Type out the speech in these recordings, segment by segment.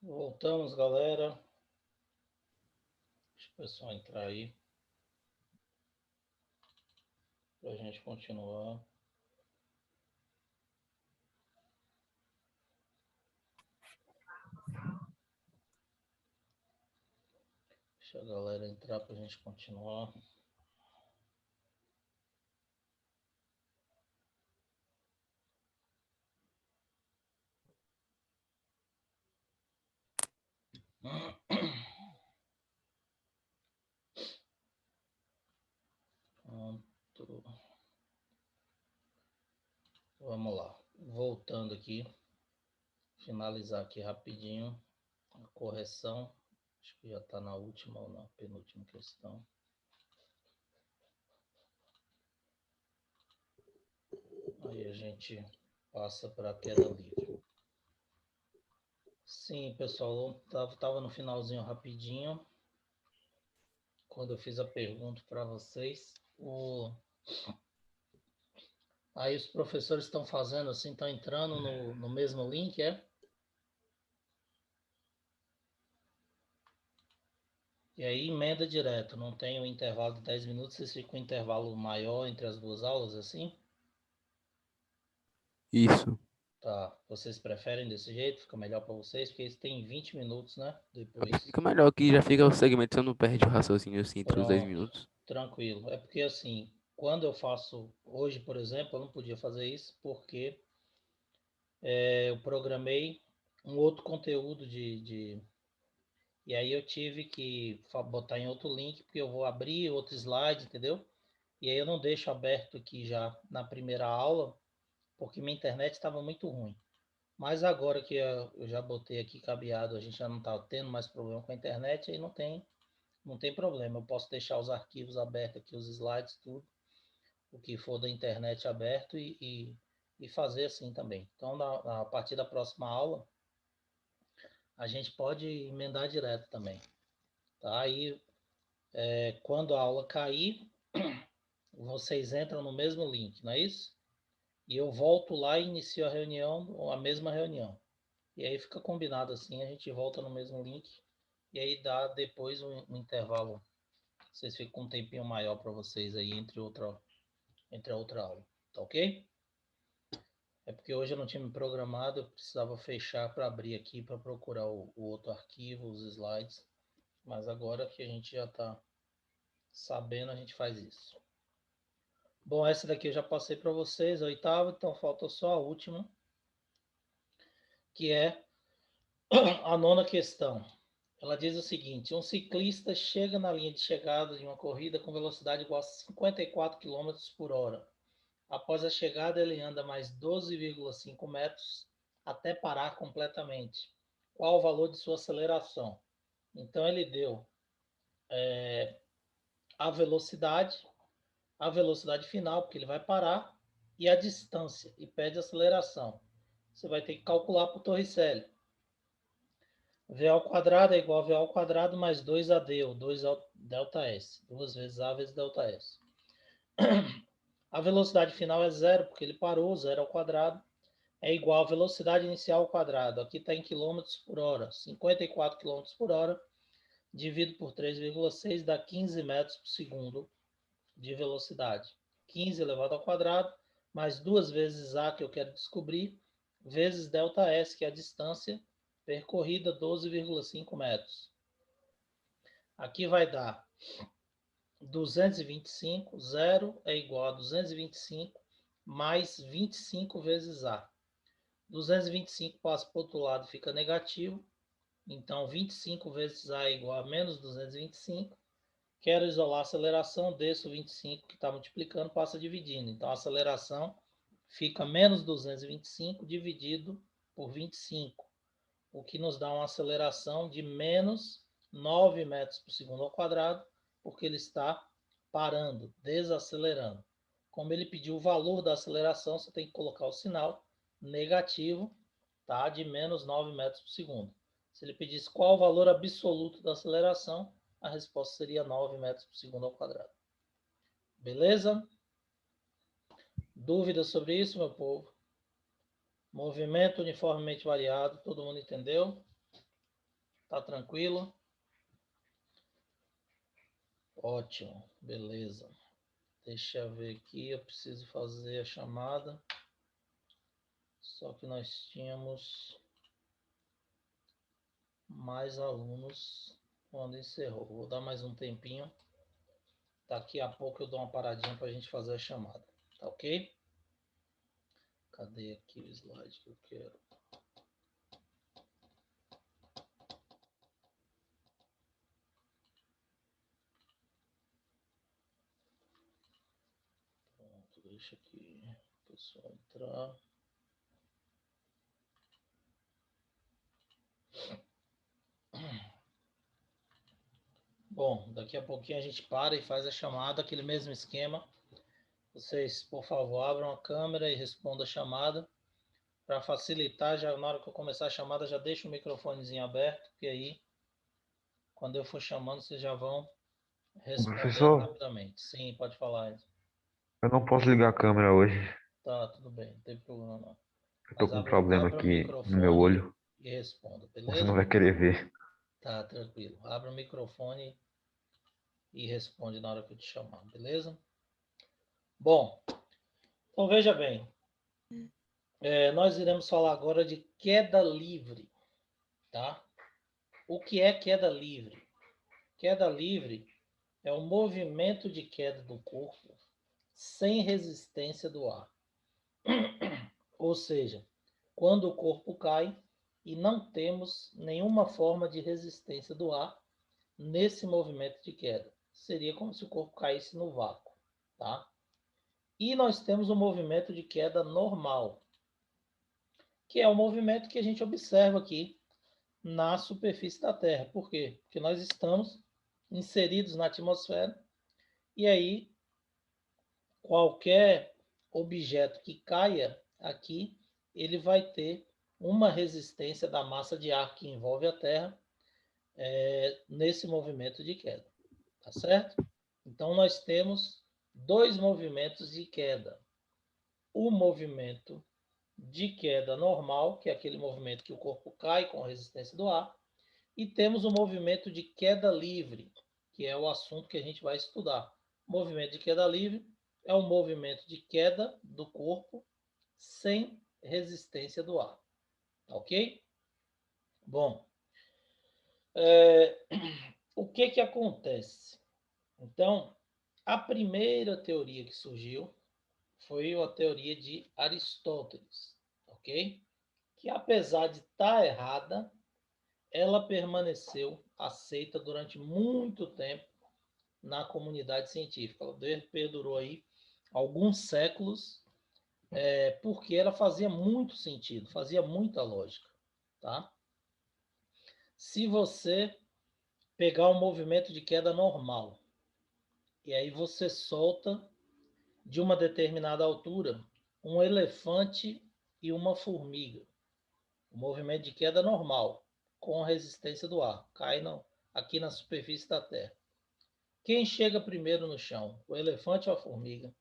Voltamos, galera. Deixa o pessoal entrar aí para a gente continuar. Deixa a galera entrar para a gente continuar. Pronto. Vamos lá. Voltando aqui. Finalizar aqui rapidinho a correção. Acho que já está na última ou na penúltima questão. Aí a gente passa para a queda livre. Sim, pessoal, eu estava no finalzinho rapidinho. Quando eu fiz a pergunta para vocês, aí os professores estão fazendo assim, estão entrando no mesmo link, é? E aí emenda direto, não tem um intervalo de 10 minutos, vocês ficam um intervalo maior entre as duas aulas, assim? Isso. Tá, vocês preferem desse jeito? Fica melhor para vocês? Porque eles têm 20 minutos, né? Pra mim Depois. fica melhor que já fica o segmento, você não perde o raciocínio assim entre os 10 Pronto, minutos. tranquilo. É porque assim, quando eu faço hoje, por exemplo, eu não podia fazer isso porque eu programei um outro conteúdo e aí eu tive que botar em outro link, porque eu vou abrir outro slide, entendeu? E aí eu não deixo aberto aqui já na primeira aula, porque minha internet estava muito ruim. Mas agora que eu já botei aqui cabeado, a gente já não está tendo mais problema com a internet, aí não tem problema. Eu posso deixar os arquivos abertos aqui, os slides, tudo, o que for da internet aberto e fazer assim também. Então, a partir da próxima aula, a gente pode emendar direto também. Tá? Aí, quando a aula cair, vocês entram no mesmo link, não é isso? E eu volto lá e inicio a reunião, a mesma reunião. E aí fica combinado assim, a gente volta no mesmo link. E aí dá depois um intervalo. Vocês ficam com um tempinho maior para vocês aí entre a outra aula. Tá ok? É porque hoje eu não tinha me programado, eu precisava fechar para abrir aqui para procurar o outro arquivo, os slides. Mas agora que a gente já está sabendo, a gente faz isso. Bom, essa daqui eu já passei para vocês, a oitava, então falta só a última, que é a nona questão. Ela diz o seguinte: um ciclista chega na linha de chegada de uma corrida com velocidade igual a 54 km por hora. Após a chegada, ele anda mais 12,5 metros até parar completamente. Qual o valor de sua aceleração? Então, ele deu a velocidade, a velocidade final, porque ele vai parar, e a distância, e pede aceleração. Você vai ter que calcular por Torricelli. V ao quadrado é igual a V ao quadrado mais 2AD, ou 2 delta S. 2 vezes A vezes delta S. A velocidade final é zero, porque ele parou, zero ao quadrado. É igual à velocidade inicial ao quadrado. Aqui está em quilômetros por hora. 54 quilômetros por hora, dividido por 3,6 dá 15 metros por segundo de velocidade. 15 elevado ao quadrado, mais 2 vezes A, que eu quero descobrir, vezes delta S, que é a distância percorrida, 12,5 metros. Aqui vai dar 225, zero é igual a 225 mais 25 vezes A. 225 passa para o outro lado, fica negativo. Então, 25 vezes A é igual a menos 225. Quero isolar a aceleração, desço 25 que está multiplicando, passa dividindo. Então, a aceleração fica menos 225 dividido por 25, o que nos dá uma aceleração de menos 9 metros por segundo ao quadrado, porque ele está parando, desacelerando. Como ele pediu o valor da aceleração, você tem que colocar o sinal negativo, tá? De menos 9 metros por segundo. Se ele pedisse qual o valor absoluto da aceleração, a resposta seria 9 metros por segundo ao quadrado. Beleza? Dúvidas sobre isso, meu povo? Movimento uniformemente variado, todo mundo entendeu? Tá tranquilo? Ótimo, beleza. Deixa eu ver aqui, eu preciso fazer a chamada. Só que nós tínhamos mais alunos quando encerrou. Vou dar mais um tempinho. Daqui a pouco eu dou uma paradinha para a gente fazer a chamada. Tá ok? Cadê aqui o slide que eu quero? Pronto, deixa aqui o pessoal entrar. Bom, daqui a pouquinho a gente para e faz a chamada, aquele mesmo esquema. Vocês, por favor, abram a câmera e respondam a chamada. Para facilitar, já na hora que eu começar a chamada, já deixa o microfonezinho aberto, que aí, quando eu for chamando, vocês já vão respondendo Professor, rapidamente. Sim, pode falar. Enzo. eu não posso ligar a câmera hoje. Tá, tudo bem, não tem problema não. Eu tô Mas com um abra, problema abra o aqui no meu microfone olho. e responda, Você não beleza? vai querer ver. Tá, tranquilo. Abra o microfone e responde na hora que eu te chamar, beleza? Bom, então veja bem. Nós iremos falar agora de queda livre, tá? O que é queda livre? Queda livre é o movimento de queda do corpo sem resistência do ar. Ou seja, quando o corpo cai e não temos nenhuma forma de resistência do ar nesse movimento de queda. Seria como se o corpo caísse no vácuo, tá? E nós temos o movimento de queda normal, que é o movimento que a gente observa aqui na superfície da Terra. Por quê? Porque nós estamos inseridos na atmosfera e aí qualquer objeto que caia aqui, ele vai ter uma resistência da massa de ar que envolve a Terra nesse movimento de queda, tá certo? Então nós temos dois movimentos de queda. O movimento de queda normal, que é aquele movimento que o corpo cai com a resistência do ar, e temos o movimento de queda livre, que é o assunto que a gente vai estudar. O movimento de queda livre é um movimento de queda do corpo sem resistência do ar. Ok? Bom, o que acontece? Então, a primeira teoria que surgiu foi a teoria de Aristóteles, ok? Que apesar de estar errada, ela permaneceu aceita durante muito tempo na comunidade científica. Ela perdurou aí alguns séculos, porque ela fazia muito sentido, fazia muita lógica, tá? Se você pegar um movimento de queda normal e aí você solta de uma determinada altura um elefante e uma formiga, o movimento de queda normal com resistência do ar, cai aqui na superfície da Terra. Quem chega primeiro no chão, o elefante ou a formiga?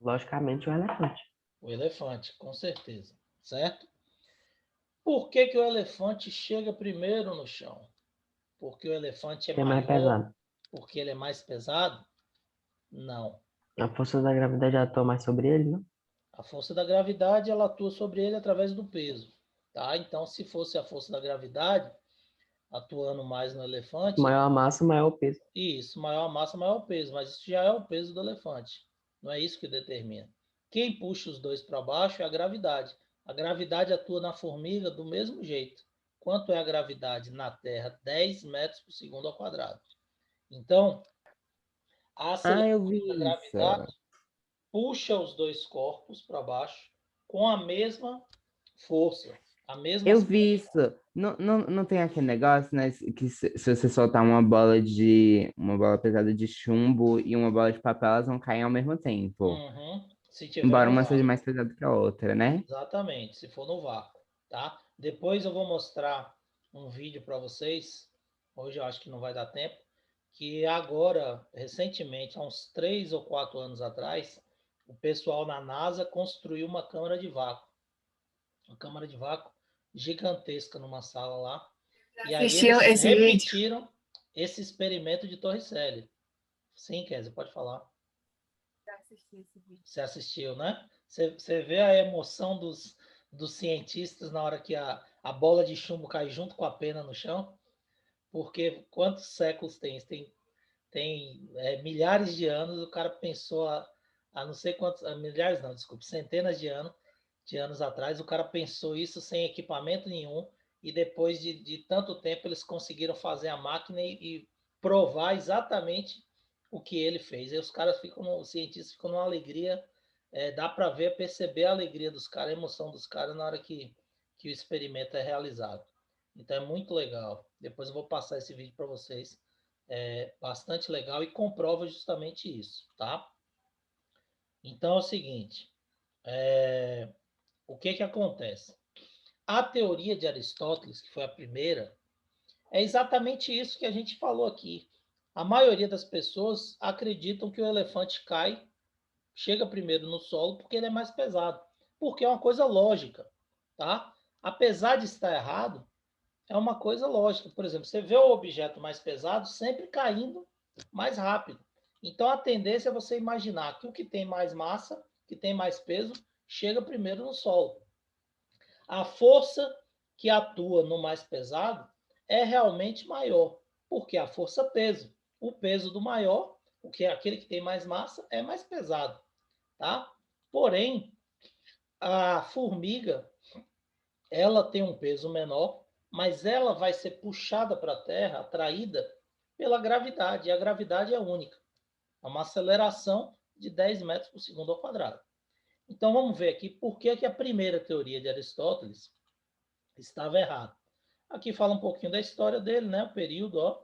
Logicamente, o elefante. O elefante, com certeza, certo? Por que o elefante chega primeiro no chão? Porque o elefante é Que é mais maior, pesado. porque ele é mais pesado? Não. A força da gravidade atua mais sobre ele, não? A força da gravidade ela atua sobre ele através do peso, tá? Então, se fosse a força da gravidade atuando mais no elefante, Maior a massa, maior o peso. isso, maior a massa, maior o peso, mas isso já é o peso do elefante. Não é isso que determina. Quem puxa os dois para baixo é a gravidade. A gravidade atua na formiga do mesmo jeito. Quanto é a gravidade na Terra? 10 metros por segundo ao quadrado. Então, a Ah, eu aceleração vi da isso. gravidade puxa os dois corpos para baixo com a mesma força, a mesma Eu vi isso. Não tem aquele negócio, né? Que se você soltar uma bola pesada de chumbo e uma bola de papel, elas vão cair ao mesmo tempo. Se tiver Embora no uma seja vácuo. mais pesada que a outra, né? Exatamente, se for no vácuo, tá? Depois eu vou mostrar um vídeo para vocês. Hoje eu acho que não vai dar tempo. Que agora, recentemente, há uns 3 ou 4 anos atrás, o pessoal na NASA construiu uma câmara de vácuo. uma câmara de vácuo gigantesca numa sala lá. E aí Assistiu eles esse vídeo? repetiram esse experimento de Torricelli. Sim, Kézia, pode falar. Já assisti esse vídeo. Você assistiu, né? Você vê a emoção dos cientistas na hora que a bola de chumbo cai junto com a pena no chão? Porque quantos séculos tem? Tem milhares de anos, o cara pensou a não sei quantos, milhares não, desculpe, centenas de anos atrás, o cara pensou isso sem equipamento nenhum, e depois de tanto tempo eles conseguiram fazer a máquina e provar exatamente o que ele fez. E os caras ficam, os cientistas ficam numa alegria, dá para ver, perceber a alegria dos caras, a emoção dos caras na hora que o experimento é realizado. Então é muito legal. Depois eu vou passar esse vídeo para vocês. É bastante legal e comprova justamente isso, tá? Então é o seguinte, o que acontece? A teoria de Aristóteles, que foi a primeira, é exatamente isso que a gente falou aqui. A maioria das pessoas acreditam que o elefante cai, chega primeiro no solo porque ele é mais pesado, porque é uma coisa lógica, tá? Apesar de estar errado, é uma coisa lógica. Por exemplo, você vê o objeto mais pesado sempre caindo mais rápido. Então a tendência é você imaginar que o que tem mais massa, que tem mais peso, chega primeiro no solo. A força que atua no mais pesado é realmente maior, porque a força-peso. O peso do maior, o que é aquele que tem mais massa, é mais pesado, tá? Porém, a formiga, ela tem um peso menor, mas ela vai ser puxada para a Terra, atraída pela gravidade, e a gravidade é única. É uma aceleração de 10 metros por segundo ao quadrado. Então vamos ver aqui por que a primeira teoria de Aristóteles estava errada. Aqui fala um pouquinho da história dele, né? O período, ó,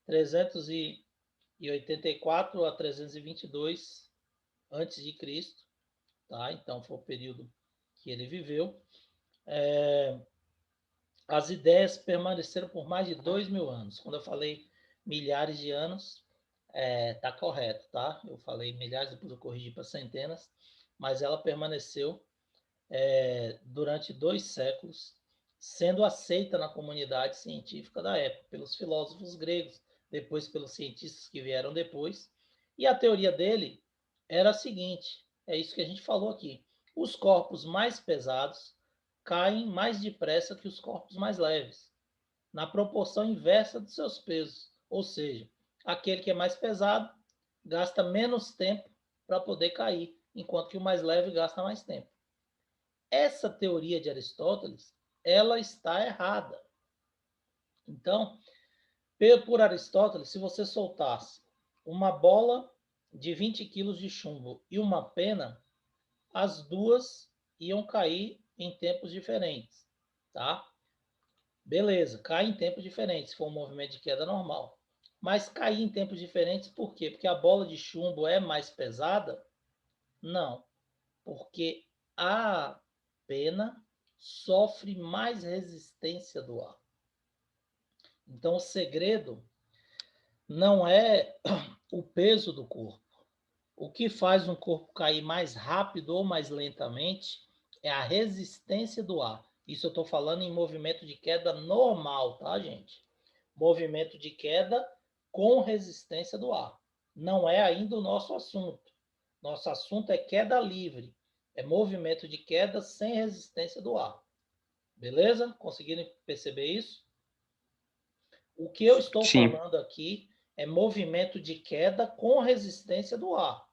384 a 322 antes de Cristo, tá? Então foi o período que ele viveu. As ideias permaneceram por mais de 2.000 anos. Quando eu falei milhares de anos, tá correto, tá? Eu falei milhares, depois eu corrigi para centenas, mas ela permaneceu durante 2 séculos, sendo aceita na comunidade científica da época, pelos filósofos gregos, depois pelos cientistas que vieram depois. E a teoria dele era a seguinte, é isso que a gente falou aqui. Os corpos mais pesados caem mais depressa que os corpos mais leves, na proporção inversa dos seus pesos. Ou seja, aquele que é mais pesado gasta menos tempo para poder cair, enquanto que o mais leve gasta mais tempo. Essa teoria de Aristóteles, ela está errada. Então, por Aristóteles, se você soltasse uma bola de 20 quilos de chumbo e uma pena, as duas iam cair em tempos diferentes, tá? Beleza, cai em tempos diferentes, se for um movimento de queda normal. Mas cair em tempos diferentes por quê? Porque a bola de chumbo é mais pesada? Não, porque a pena sofre mais resistência do ar. Então, o segredo não é o peso do corpo. O que faz um corpo cair mais rápido ou mais lentamente é a resistência do ar. Isso eu estou falando em movimento de queda normal, tá, gente? Movimento de queda com resistência do ar. Não é ainda o nosso assunto. Nosso assunto é queda livre. É movimento de queda sem resistência do ar. Beleza? Conseguiram perceber isso? O que eu estou Sim. falando aqui é movimento de queda com resistência do ar.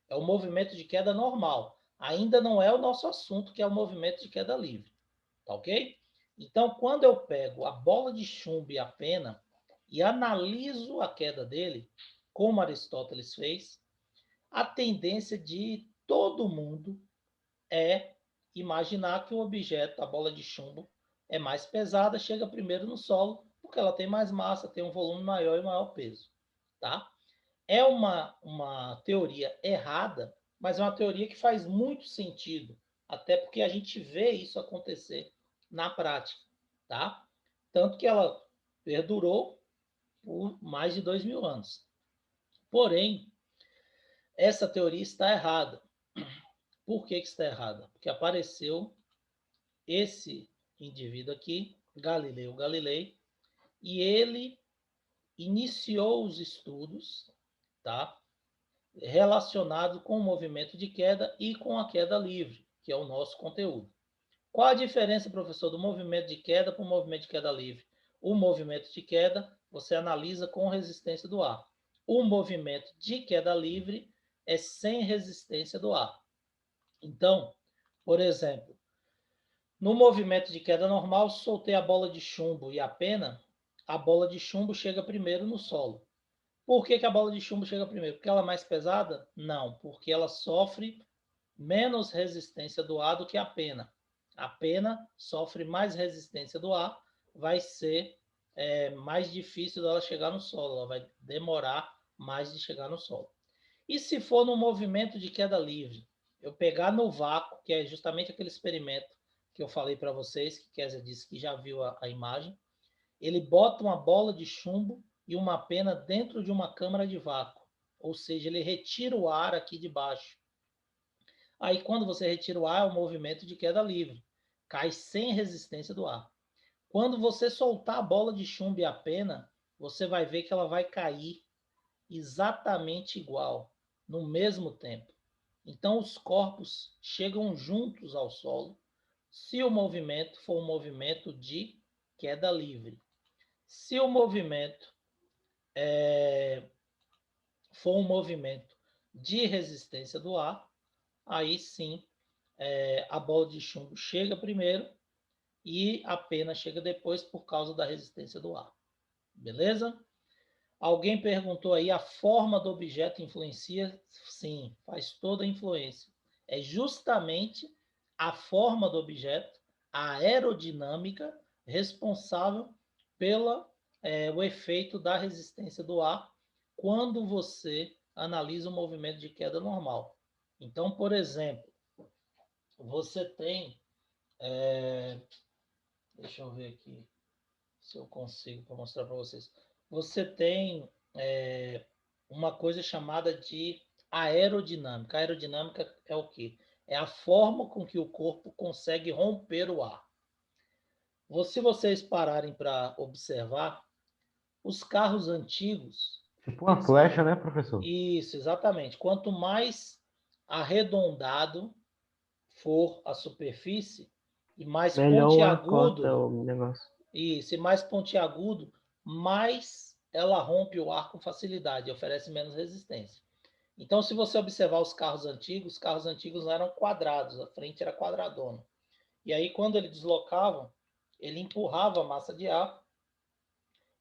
É o movimento de queda normal. Ainda não é o nosso assunto, que é o movimento de queda livre. Tá ok? Então, quando eu pego a bola de chumbo e a pena e analiso a queda dele, como Aristóteles fez, a tendência de todo mundo é imaginar que o objeto, a bola de chumbo, é mais pesada, chega primeiro no solo, porque ela tem mais massa, tem um volume maior e maior peso. Tá? É uma teoria errada, mas é uma teoria que faz muito sentido, até porque a gente vê isso acontecer na prática. Tá? Tanto que ela perdurou por mais de 2.000 anos. Porém, essa teoria está errada. Por que está errada? Porque apareceu esse indivíduo aqui, Galileu Galilei, e ele iniciou os estudos, tá? Relacionado com o movimento de queda e com a queda livre, que é o nosso conteúdo. Qual a diferença, professor, do movimento de queda para o movimento de queda livre? O movimento de queda você analisa com resistência do ar. O movimento de queda livre é sem resistência do ar. Então, por exemplo, no movimento de queda normal, soltei a bola de chumbo e a pena, a bola de chumbo chega primeiro no solo. Por que a bola de chumbo chega primeiro? Porque ela é mais pesada? Não, porque ela sofre menos resistência do ar do que a pena. A pena sofre mais resistência do ar, vai ser mais difícil dela chegar no solo, ela vai demorar mais de chegar no solo. E se for no movimento de queda livre, eu pegar no vácuo, que é justamente aquele experimento que eu falei para vocês, que Kézia disse que já viu a imagem, ele bota uma bola de chumbo e uma pena dentro de uma câmara de vácuo, ou seja, ele retira o ar aqui de baixo. Aí, quando você retira o ar, é o movimento de queda livre, cai sem resistência do ar. Quando você soltar a bola de chumbo e a pena, você vai ver que ela vai cair exatamente igual, no mesmo tempo. Então, os corpos chegam juntos ao solo, se o movimento for um movimento de queda livre. Se o movimento for um movimento de resistência do ar, aí sim a bola de chumbo chega primeiro e a pena chega depois por causa da resistência do ar. Beleza? Alguém perguntou aí, a forma do objeto influencia? Sim, faz toda a influência. É justamente a forma do objeto, a aerodinâmica, responsável pelo o efeito da resistência do ar quando você analisa o movimento de queda normal. Então, por exemplo, você tem... deixa eu ver aqui se eu consigo para mostrar para vocês. Você tem uma coisa chamada de aerodinâmica. A aerodinâmica é o quê? É a forma com que o corpo consegue romper o ar. Se vocês pararem para observar, os carros antigos... Tipo uma flecha, né, professor? Isso, exatamente. Quanto mais arredondado for a superfície e mais Melhor o ar pontiagudo... corta o negócio. Isso, e mais pontiagudo, mais ela rompe o ar com facilidade, oferece menos resistência. Então, se você observar os carros antigos não eram quadrados, a frente era quadradona. E aí, quando ele deslocava, ele empurrava a massa de ar,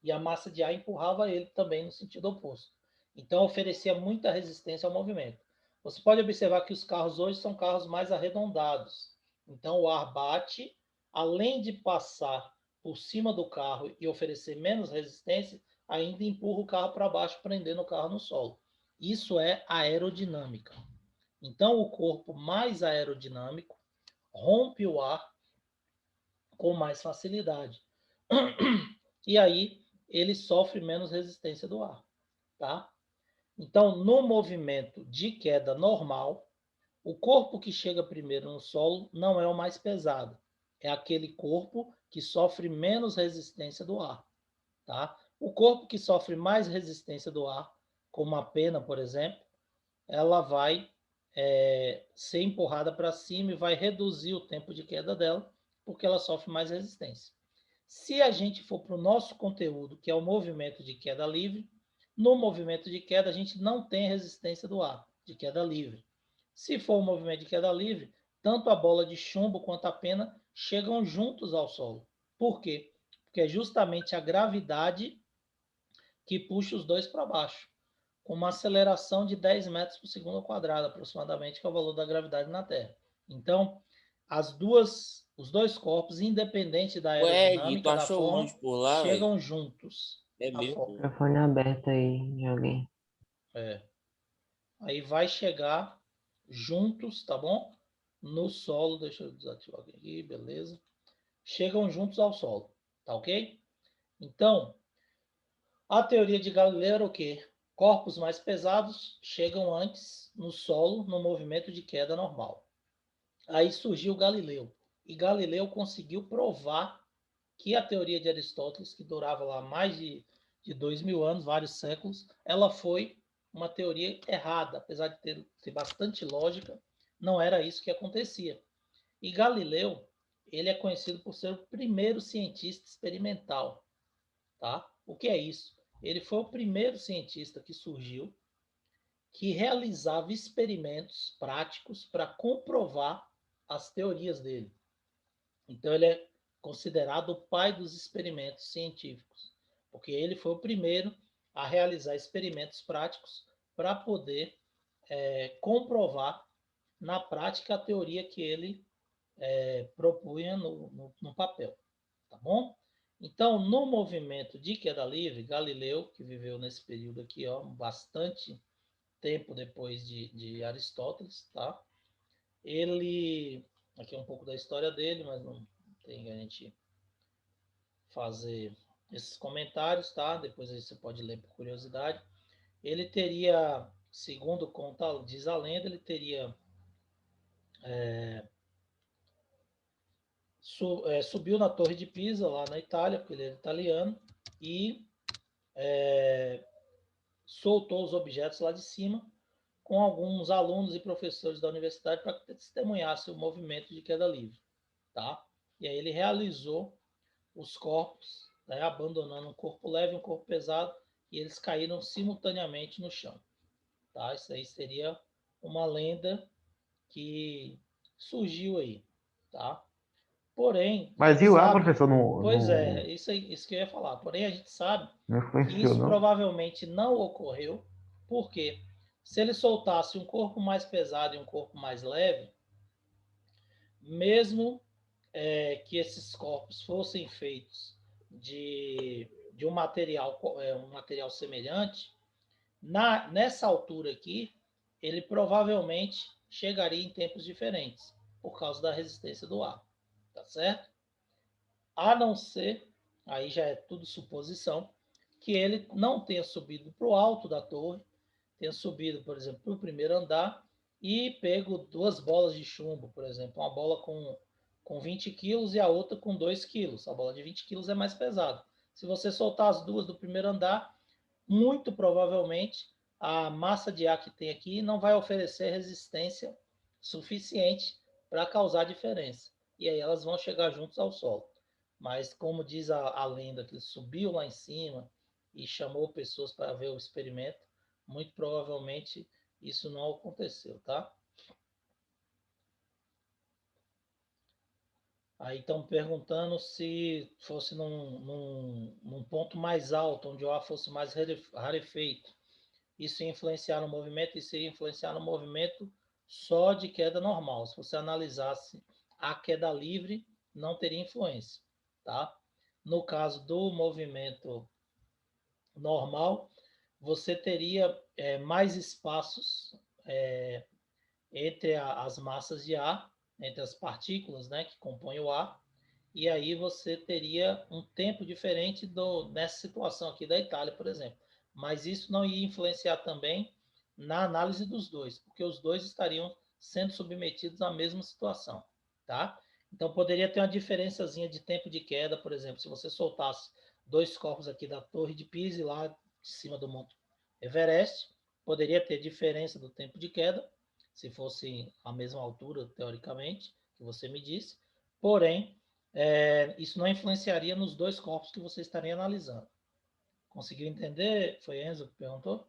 e a massa de ar empurrava ele também no sentido oposto. Então, oferecia muita resistência ao movimento. Você pode observar que os carros hoje são carros mais arredondados. Então, o ar bate, além de passar por cima do carro e oferecer menos resistência, ainda empurra o carro para baixo, prendendo o carro no solo. Isso é aerodinâmica. Então, o corpo mais aerodinâmico rompe o ar com mais facilidade. E aí, ele sofre menos resistência do ar, tá? Então, no movimento de queda normal, o corpo que chega primeiro no solo não é o mais pesado. É aquele corpo que sofre menos resistência do ar, tá? O corpo que sofre mais resistência do ar, como a pena, por exemplo, ela vai ser empurrada para cima e vai reduzir o tempo de queda dela, porque ela sofre mais resistência. Se a gente for para o nosso conteúdo, que é o movimento de queda livre, no movimento de queda a gente não tem resistência do ar, de queda livre. Se for um movimento de queda livre, tanto a bola de chumbo quanto a pena chegam juntos ao solo. Por quê? Porque é justamente a gravidade que puxa os dois para baixo, com uma aceleração de 10 metros por segundo ao quadrado, aproximadamente, que é o valor da gravidade na Terra. Então, os dois corpos, independente da Ué, Gui, tu aerodinâmica, da achou forma, longe por lá, velho? chegam juntos. É A mesmo? forma. Microfone aberto aí de alguém. Aí vai chegar juntos, tá bom? No solo, deixa eu desativar aqui, beleza. Chegam juntos ao solo, tá ok? Então, a teoria de Galileu era o quê? Corpos mais pesados chegam antes no solo, no movimento de queda normal. Aí surgiu Galileu. e Galileu conseguiu provar que a teoria de Aristóteles, que durava lá mais de 2.000 anos, vários séculos, ela foi uma teoria errada, apesar de ter bastante lógica, não era isso que acontecia. E Galileu, ele é conhecido por ser o primeiro cientista experimental, tá? O que é isso? Ele foi o primeiro cientista que surgiu que realizava experimentos práticos para comprovar as teorias dele. Então, ele é considerado o pai dos experimentos científicos, porque ele foi o primeiro a realizar experimentos práticos para poder comprovar na prática a teoria que ele propunha no papel, tá bom? Então, no movimento de queda livre, Galileu, que viveu nesse período aqui, ó, bastante tempo depois de Aristóteles, tá? Ele, aqui é um pouco da história dele, mas não tem a gente fazer esses comentários, tá? Depois aí você pode ler por curiosidade. Ele teria, segundo conta, diz a lenda, ele teria subiu na Torre de Pisa, lá na Itália, porque ele era italiano, e soltou os objetos lá de cima, com alguns alunos e professores da universidade para que testemunhassem o movimento de queda livre, tá? E aí ele realizou os corpos, né, abandonando um corpo leve e um corpo pesado, e eles caíram simultaneamente no chão, tá? Isso aí seria uma lenda que surgiu aí, tá? Porém, a Mas gente e o ar, sabe, professor, pois é, isso que eu ia falar. Porém, a gente sabe não que influenciou, isso não? provavelmente não ocorreu, porque se ele soltasse um corpo mais pesado e um corpo mais leve, mesmo que esses corpos fossem feitos de um material semelhante, nessa altura aqui, ele provavelmente chegaria em tempos diferentes, por causa da resistência do ar, tá certo? A não ser, aí já é tudo suposição, que ele não tenha subido para o alto da torre, tenha subido, por exemplo, para o primeiro andar e pego duas bolas de chumbo, por exemplo, uma bola com 20 quilos e a outra com 2 quilos. A bola de 20 quilos é mais pesada. Se você soltar as duas do primeiro andar, muito provavelmente a massa de ar que tem aqui não vai oferecer resistência suficiente para causar diferença. E aí elas vão chegar juntos ao solo. Mas como diz a lenda que ele subiu lá em cima e chamou pessoas para ver o experimento, muito provavelmente isso não aconteceu, tá? Aí estão perguntando se fosse num ponto mais alto, onde o ar fosse mais rarefeito, isso ia influenciar no movimento, isso ia influenciar no movimento só de queda normal. Se você analisasse a queda livre, não teria influência, tá? No caso do movimento normal, você teria mais espaços entre as massas de ar, entre as partículas, né, que compõem o ar, e aí você teria um tempo diferente nessa situação aqui da Itália, por exemplo. Mas isso não ia influenciar também na análise dos dois, porque os dois estariam sendo submetidos à mesma situação, tá? Então poderia ter uma diferençazinha de tempo de queda, por exemplo, se você soltasse dois corpos aqui da Torre de Pisa e lá de cima do Monte Everest, poderia ter diferença do tempo de queda, se fosse a mesma altura, teoricamente, que você me disse, porém, isso não influenciaria nos dois corpos que você estaria analisando. Conseguiu entender? Foi Enzo que perguntou?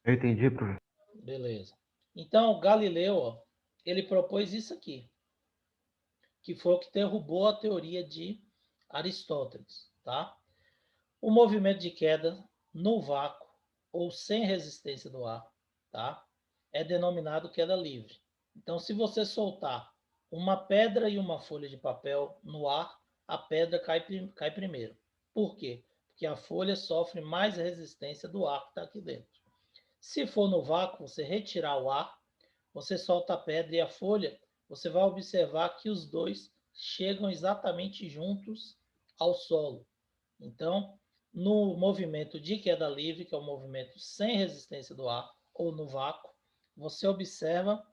Eu entendi, professor. Beleza. Então, Galileu, ó, ele propôs isso aqui, que foi o que derrubou a teoria de Aristóteles, tá? O movimento de queda no vácuo ou sem resistência do ar, tá? É denominado queda livre. Então, se você soltar uma pedra e uma folha de papel no ar, a pedra cai primeiro. Por quê? Porque a folha sofre mais resistência do ar que está aqui dentro. Se for no vácuo, você retirar o ar, você solta a pedra e a folha, você vai observar que os dois chegam exatamente juntos ao solo. Então, no movimento de queda livre, que é o movimento sem resistência do ar, ou no vácuo, você observa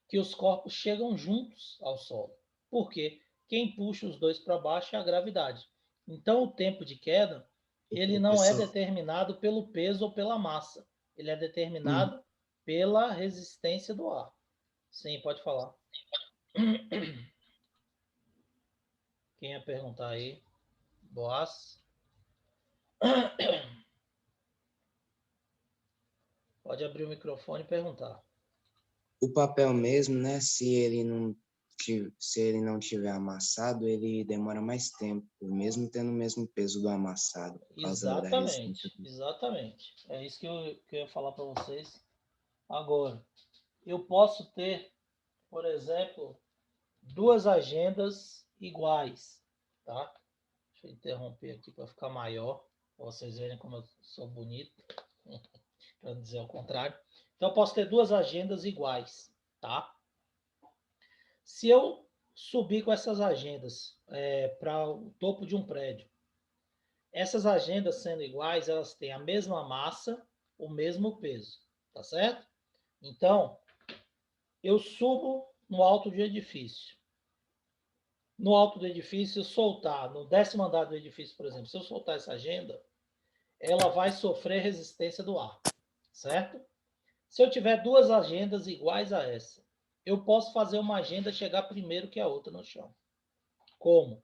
que os corpos chegam juntos ao solo. Por quê? Quem puxa os dois para baixo é a gravidade. Então, o tempo de queda, ele não é determinado pelo peso ou pela massa. Ele é determinado pela resistência do ar. Sim, pode falar. Quem ia perguntar aí? Boas. Pode abrir o microfone e perguntar. O papel mesmo, né? Se ele não tiver amassado, ele demora mais tempo, mesmo tendo o mesmo peso do amassado. Por causa da resistência. Exatamente. É isso que eu ia falar para vocês agora. Eu posso ter, por exemplo, duas agendas iguais, tá? Deixa eu interromper aqui para ficar maior, para vocês verem como eu sou bonito, para não dizer o contrário. Então, eu posso ter duas agendas iguais, tá? Se eu subir com essas agendas para o topo de um prédio, essas agendas sendo iguais, elas têm a mesma massa, o mesmo peso, tá certo? Então, eu subo no alto do edifício. No alto do edifício, soltar, no 10º andar do edifício, por exemplo, se eu soltar essa agenda, ela vai sofrer resistência do ar, certo? Se eu tiver duas agendas iguais a essa, eu posso fazer uma agenda chegar primeiro que a outra no chão. Como?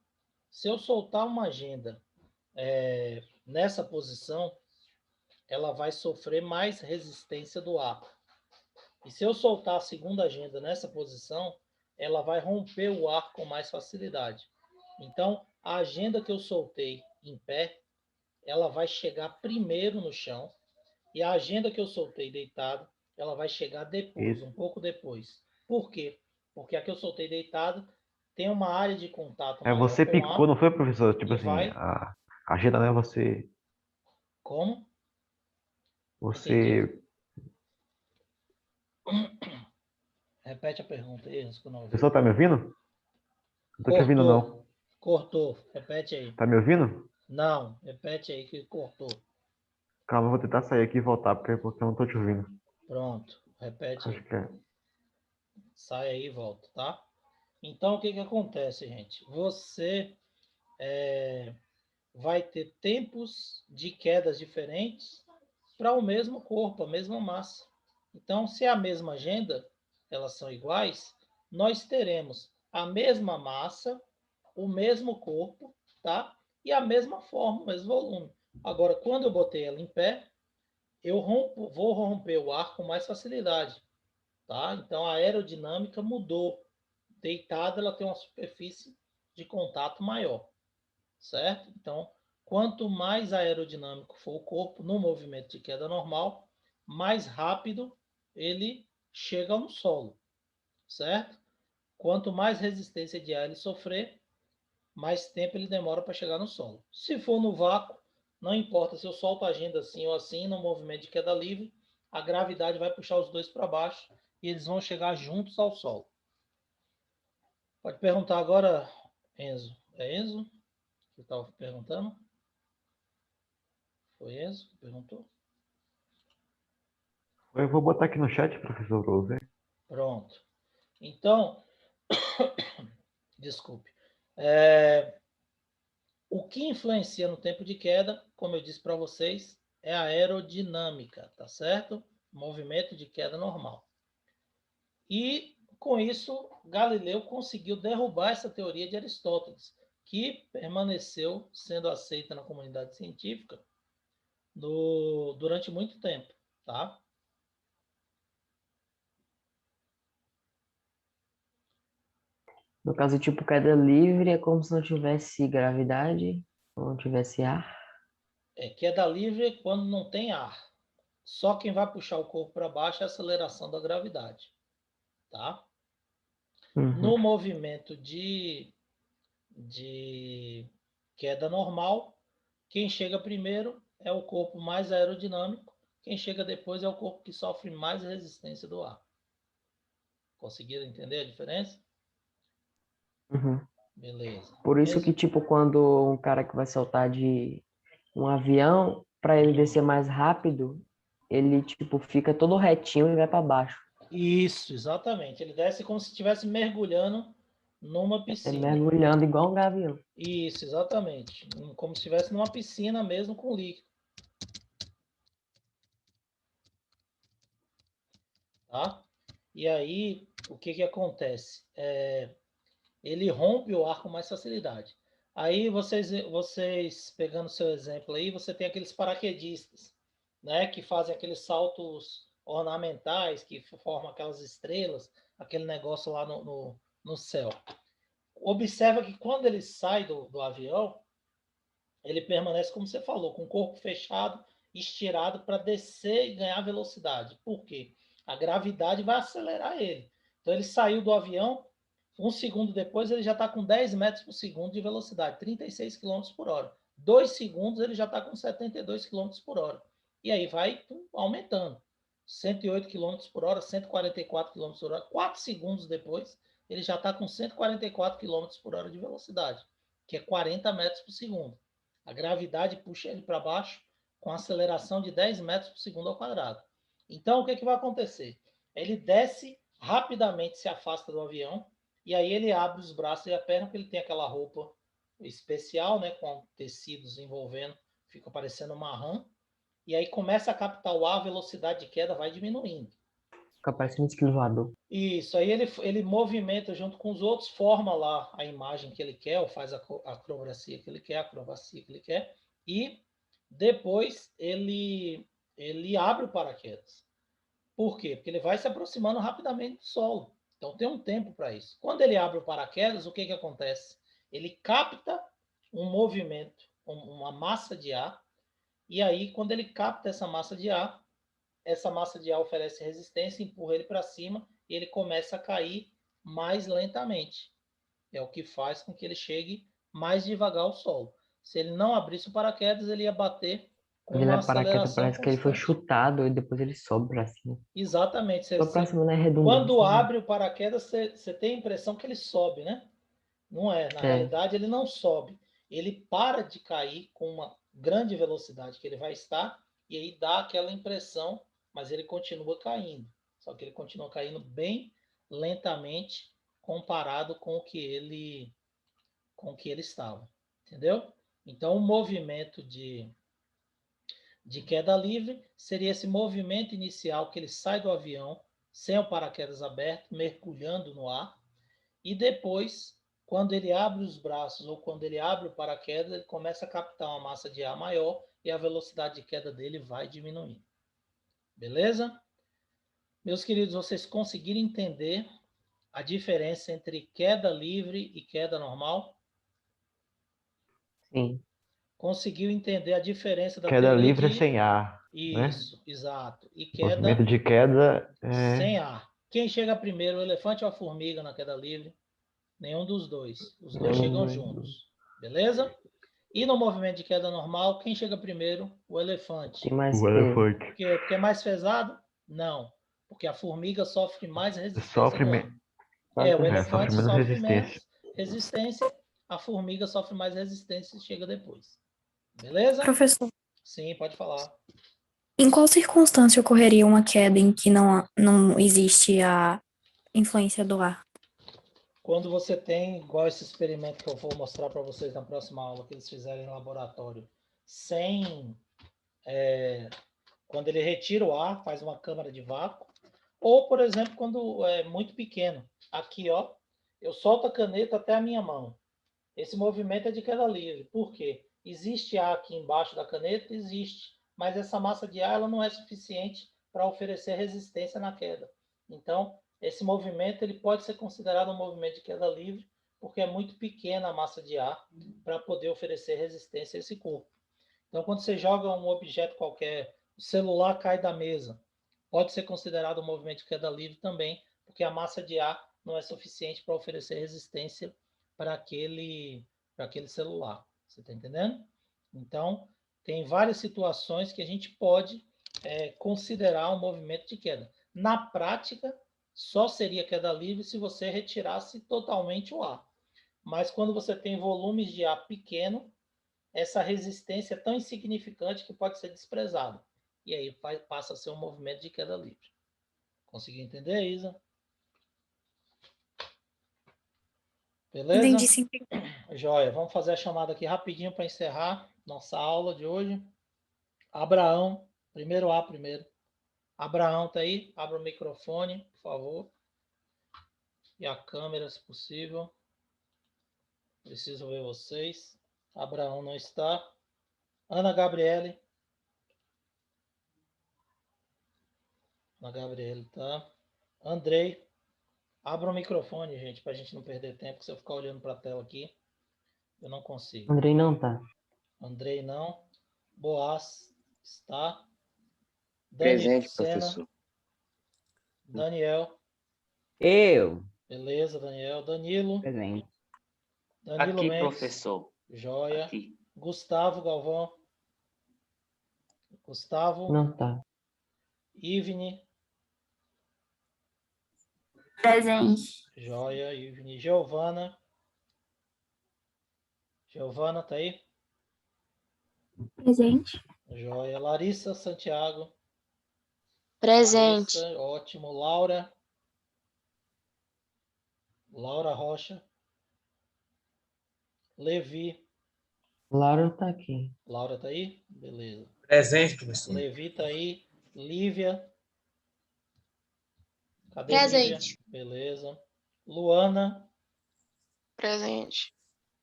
Se eu soltar uma agenda nessa posição, ela vai sofrer mais resistência do ar. E se eu soltar a segunda agenda nessa posição, ela vai romper o ar com mais facilidade. Então, a agenda que eu soltei em pé, ela vai chegar primeiro no chão, e a agenda que eu soltei deitado, ela vai chegar depois, um pouco depois. Por quê? Porque a que eu soltei deitado tem uma área de contato maior Você com o picou, ar. não foi, professor? Tipo E assim, vai... a agenda não é você. Como? Você. Entendi. Repete a pergunta aí, que eu não O ouvi. pessoal tá me ouvindo? Não tô te ouvindo, não. Cortou. Repete aí. Tá me ouvindo? Não, repete aí que cortou. Calma, eu vou tentar sair aqui e voltar, porque eu não tô te ouvindo. Pronto, repete Acho aí. que é. Sai aí e volta, tá? Então, o que acontece, gente? Você vai ter tempos de quedas diferentes para o mesmo corpo, a mesma massa. Então, se é a mesma agenda, elas são iguais, nós teremos a mesma massa, o mesmo corpo, tá? E a mesma forma, o mesmo volume. Agora, quando eu botei ela em pé, eu vou romper o ar com mais facilidade, tá? Então, a aerodinâmica mudou. Deitada, ela tem uma superfície de contato maior, certo? Então, quanto mais aerodinâmico for o corpo no movimento de queda normal, mais rápido ele chega no solo, certo? Quanto mais resistência de ar ele sofrer, mais tempo ele demora para chegar no solo. Se for no vácuo, não importa se eu solto a agenda assim ou assim, no movimento de queda livre, a gravidade vai puxar os dois para baixo e eles vão chegar juntos ao solo. Pode perguntar agora, Enzo. É Enzo que estava perguntando? Foi Enzo que perguntou? Eu vou botar aqui no chat, professor, pra eu ver. Pronto. Então, desculpe. O que influencia no tempo de queda, como eu disse para vocês, é a aerodinâmica, tá certo? Movimento de queda normal. E, com isso, Galileu conseguiu derrubar essa teoria de Aristóteles, que permaneceu sendo aceita na comunidade científica durante muito tempo, tá? No caso, tipo, queda livre é como se não tivesse gravidade, ou não tivesse ar. Queda livre é quando não tem ar. Só quem vai puxar o corpo para baixo é a aceleração da gravidade, tá? No movimento de queda normal, quem chega primeiro é o corpo mais aerodinâmico, quem chega depois é o corpo que sofre mais resistência do ar. Conseguiram entender a diferença? Uhum. Beleza. Por isso que, tipo, quando um cara que vai saltar de um avião, para ele descer mais rápido, ele, tipo, fica todo retinho e vai para baixo. Isso, exatamente. Ele desce como se estivesse mergulhando numa É piscina. mergulhando igual um gavião. Isso, exatamente. Como se estivesse numa piscina mesmo com líquido. Tá? E aí, o que acontece? Ele rompe o ar com mais facilidade. Aí, vocês pegando seu exemplo aí, você tem aqueles paraquedistas, né? Que fazem aqueles saltos ornamentais, que formam aquelas estrelas, aquele negócio lá no céu. Observa que quando ele sai do avião, ele permanece, como você falou, com o corpo fechado, estirado para descer e ganhar velocidade. Por quê? A gravidade vai acelerar ele. Então ele saiu do avião, um segundo depois ele já está com 10 metros por segundo de velocidade, 36 quilômetros por hora. 2 segundos ele já está com 72 quilômetros por hora. E aí vai aumentando. 108 quilômetros por hora, 144 quilômetros por hora. 4 segundos depois ele já está com 144 quilômetros por hora de velocidade, que é 40 metros por segundo. A gravidade puxa ele para baixo com aceleração de 10 metros por segundo ao quadrado. Então, o que vai acontecer? Ele desce rapidamente, se afasta do avião, e aí ele abre os braços e a perna, porque ele tem aquela roupa especial, né, com tecidos envolvendo, fica parecendo uma rã, e aí começa a captar o ar, a velocidade de queda vai diminuindo. Fica parecendo um esquilo voador. Isso, aí ele movimenta junto com os outros, forma lá a imagem que ele quer, ou faz a acrobacia que ele quer, e depois ele abre o paraquedas. Por quê? Porque ele vai se aproximando rapidamente do solo. Então tem um tempo para isso. Quando ele abre o paraquedas, o que acontece? Ele capta um movimento, uma massa de ar, e aí quando ele capta essa massa de ar oferece resistência, empurra ele para cima e ele começa a cair mais lentamente. É o que faz com que ele chegue mais devagar ao solo. Se ele não abrisse o paraquedas, ele ia bater com Quando ele uma é paraquedas, aceleração parece que ele foi constante. chutado e depois ele sobe pra cima. Exatamente. Sobe pra cima não é Quando redundância, né? abre o paraquedas, você tem a impressão que ele sobe, né? Não é. Na realidade, ele não sobe. Ele para de cair com uma grande velocidade que ele vai estar e aí dá aquela impressão, mas ele continua caindo. Só que ele continua caindo bem lentamente comparado com o que ele estava. Entendeu? Então, o movimento de queda livre seria esse movimento inicial que ele sai do avião sem o paraquedas aberto, mergulhando no ar, e depois, quando ele abre os braços ou quando ele abre o paraquedas, ele começa a captar uma massa de ar maior e a velocidade de queda dele vai diminuindo. Beleza? Meus queridos, vocês conseguiram entender a diferença entre queda livre e queda normal? Sim. Conseguiu entender a diferença da Queda teoria livre de... sem ar, né? Isso, exato. E Movimento queda de queda sem ar. Quem chega primeiro, o elefante ou a formiga na queda livre? Nenhum dos dois. Os dois chegam juntos. Beleza? E no movimento de queda normal, quem chega primeiro? O elefante. Tem mais o peso. elefante. Por quê? Porque é mais pesado? Não. Porque a formiga sofre mais resistência Sofre no ar. menos. O sofre elefante menos sofre resistência. menos resistência, a formiga sofre mais resistência e chega depois. Beleza? Professor, Sim, pode falar. em qual circunstância ocorreria uma queda em que não existe a influência do ar? Quando você tem, igual esse experimento que eu vou mostrar para vocês na próxima aula, que eles fizeram em laboratório, quando ele retira o ar, faz uma câmara de vácuo, ou, por exemplo, quando é muito pequeno. Aqui, ó, eu solto a caneta até a minha mão. Esse movimento é de queda livre. Por quê? Existe ar aqui embaixo da caneta? Existe. Mas essa massa de ar ela não é suficiente para oferecer resistência na queda. Então, esse movimento ele pode ser considerado um movimento de queda livre, porque é muito pequena a massa de ar para poder oferecer resistência a esse corpo. Então, quando você joga um objeto qualquer, o celular cai da mesa, pode ser considerado um movimento de queda livre também, porque a massa de ar não é suficiente para oferecer resistência para aquele celular. Você está entendendo? Então, tem várias situações que a gente pode considerar um movimento de queda. Na prática, só seria queda livre se você retirasse totalmente o ar. Mas quando você tem volumes de ar pequeno, essa resistência é tão insignificante que pode ser desprezada. E aí passa a ser um movimento de queda livre. Conseguiu entender, Isa? Beleza? Entendi sim. Joia, vamos fazer a chamada aqui rapidinho para encerrar nossa aula de hoje. Abraão, primeiro A primeiro. Abraão tá aí? Abra o microfone, por favor. E a câmera, se possível. Preciso ver vocês. Abraão não está. Ana Gabriele. Ana Gabriele tá. Andrei. Abra o microfone, gente, para a gente não perder tempo. Se eu ficar olhando para a tela aqui, eu não consigo. Andrei não tá. Andrei não. Boaz está. Presente, Sena. professor. Daniel. Eu. Beleza, Daniel. Danilo. Presente. Danilo Aqui, Mendes. professor. Joia. Aqui. Gustavo Galvão. Gustavo. Não tá. Ivne. Presente. Joia. Ivne. Giovana. Giovana, tá aí? Presente. Joia. Larissa Santiago. Presente. Larissa, ótimo. Laura. Laura Rocha. Levi. Laura tá aqui. Laura tá aí? Beleza. Presente, professor. Levi tá aí. Lívia. Cadê Presente. Lívia? Beleza. Luana. Presente.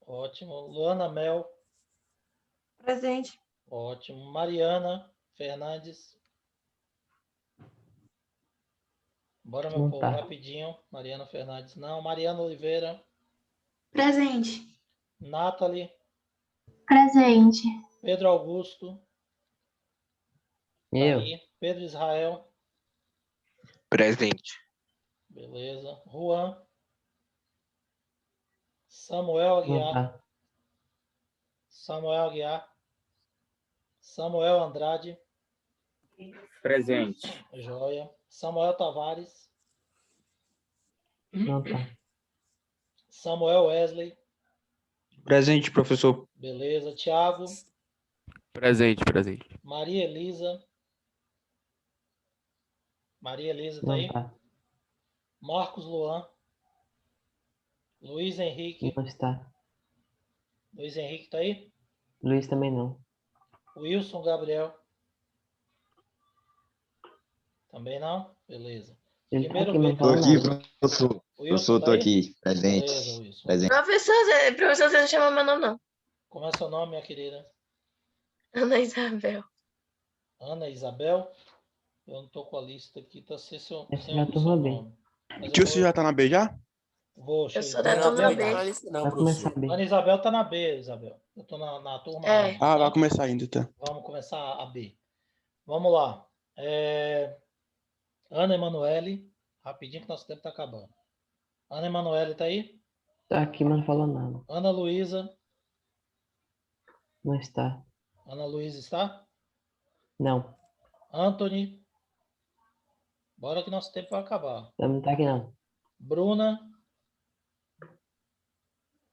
Ótimo. Luana Mel. Presente. Ótimo. Mariana Fernandes. Bora, meu Não povo, tá. rapidinho. Mariana Fernandes, não. Mariana Oliveira. Presente. Nathalie. Presente. Pedro Augusto. Tá Eu. aí. Pedro Israel. Presente. Beleza. Juan. Samuel Não Aguiar. tá. Samuel Aguiar. Samuel Andrade. Presente. Joia. Samuel Tavares. Não tá. Samuel Wesley. Presente, professor. Beleza. Tiago. Presente. Maria Elisa. Maria Elisa tá Não aí? tá. Marcos Luan. Luiz Henrique. Não está. Luiz Henrique tá aí? Luiz também não. Wilson Gabriel. Também não? Beleza. Ele tá Primeiro aqui, mas não V. Tô fala aqui, nada. professor. Wilson Professor, tá tô aí? aqui. Presente. Beleza, Wilson. Presente. Professor, você não chama meu nome, não. Como é seu nome, minha querida? Ana Isabel. Ana Isabel? Eu não tô com a lista aqui, tá sem Essa sem é a o seu turma B. nome. Mas Tio, eu você já tá na B já? vou Eu sou chegar. da turma B. Vai começar a Ana B. Isabel tá na B, Isabel. Eu tô na turma É. A. Ah, tá? vai começar ainda, tá? Vamos começar a B. Vamos lá. Ana Emanuele. Rapidinho que nosso tempo tá acabando. Ana Emanuele tá aí? Tá aqui, mas não falou nada. Ana Luísa. Não está. Ana Luísa está? Não. Anthony. Bora que nosso tempo vai acabar. Também não tá aqui, não. Bruna.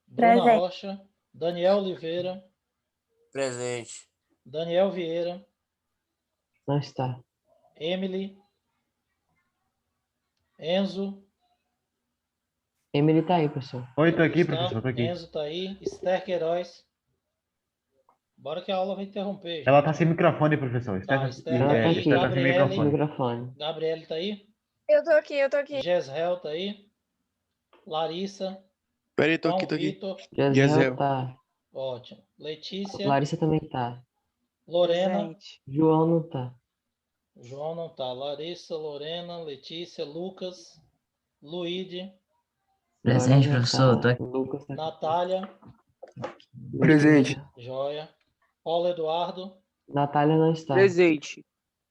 Bruna Presente. Rocha. Daniel Oliveira. Presente. Daniel Vieira. Não está. Emily. Enzo. Emily tá aí, professor. Oi, tô aqui, Está? professor, tô aqui. Enzo tá aí. Esther Queiroz. Bora que a aula vai interromper, gente. Ela tá sem microfone, professor. Tá, Esther Ela tá tá aí. aqui. Esther tá sem Gabriele. microfone. Microfone. Gabriele tá aí? Eu tô aqui. Gesrel tá aí? Larissa. Peraí, tô João aqui, tô aqui. Vitor. Jezreel Jezreel. tá. Ótimo. Letícia. Larissa também tá. Lorena. Presente. João não tá. João não tá. Larissa, Lorena, Letícia, Lucas, Luíde, Presente, professor. Tá aqui. Lucas tá aqui. Natália, Presente. Joia, Paulo Eduardo, Natália não está. Presente.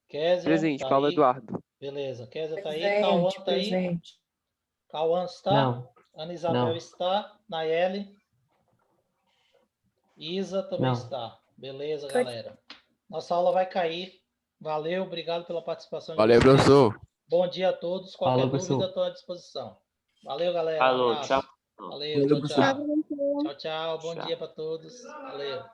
Kézia, tá Paulo aí? Eduardo. Beleza, Kézia tá aí, Cauã tá aí? Cauã está? Não. Ana Isabel Não. está? Nayeli? Isa também Não. está. Beleza, galera. Nossa aula vai cair. Valeu, obrigado pela participação de Valeu, vocês. professor. Bom dia a todos. Qualquer Falou, dúvida, professor. estou à disposição. Valeu, galera. Alô, Abraço. tchau. Valeu, tchau, tchau. Tchau, tchau. Bom dia para todos. Valeu.